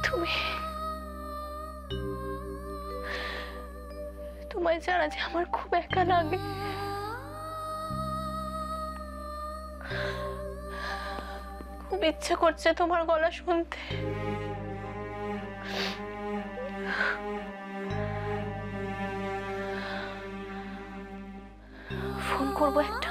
তুমি তোমায় ছাড়া যে আমার খুব একা লাগে। খুব ইচ্ছে করছে তোমার গলা শুনতে। ফোন করবো একটা।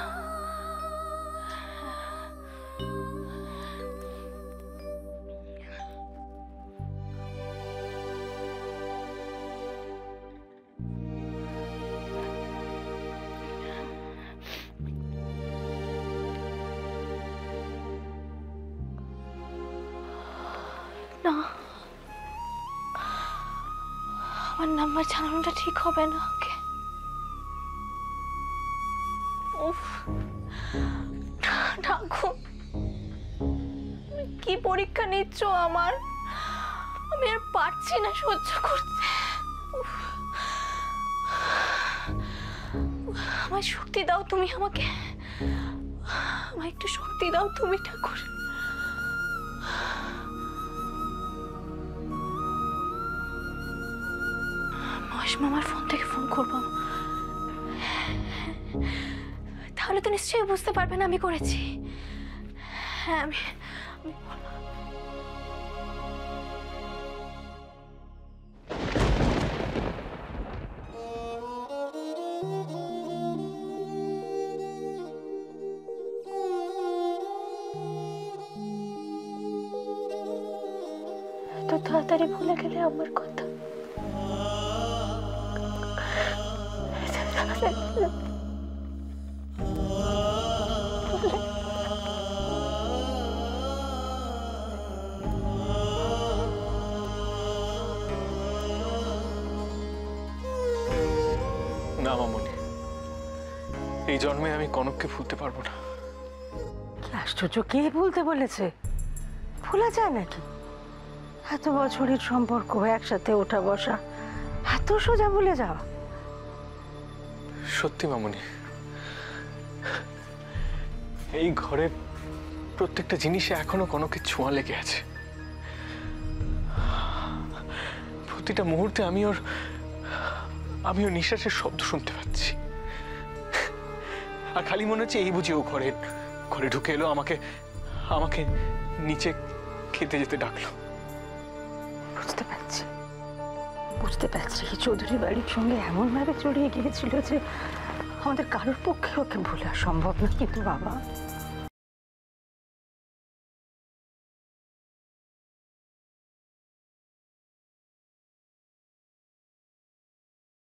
না, আমার নাম্বার জানানোটা ঠিক হবে না। ওকে, উফ, ঠাকুর কি পরীক্ষা নিচ্ছ আমার? আমি আর পারছি না সহ্য করতে। আমায় শক্তি দাও তুমি, আমাকে আমায় একটু শক্তি দাও তুমি ঠাকুর। মহেশ মামার ফোন থেকে ফোন করবো, তাহলে তো নিশ্চয়ই বুঝতে পারবে না আমি করেছি। হ্যাঁ, আমি এত তাড়াতাড়ি ভুলে গেলে আমার কথা। না মামনি, এই জন্মে আমি কনককে ভুলতে পারবো না। কি আশ্চর্য, কে ভুলতে বলেছে? ভোলা যায় নাকি? এত বছরের সম্পর্ক, একসাথে ওঠা বসা, এত সোজা ভুলে যাওয়া? সত্যি মামনি, এই ঘরে প্রত্যেকটা জিনিসে এখনো কনকের ছোঁয়া লেগে আছে। প্রতিটা মুহূর্তে আমি ওর নিঃশ্বাসের শব্দ শুনতে পাচ্ছি। আর খালি মনে হচ্ছে এই বুঝি ও ঘরে ঢুকে এলো, আমাকে নিচে খেতে যেতে ডাকলো। বুঝতে পারছি চৌধুরী বাড়ির সঙ্গে এমন ভাবে জড়িয়ে গিয়েছিল যে আমাদের কারোর পক্ষে ওকে ভোলা সম্ভব না। কিন্তু বাবা,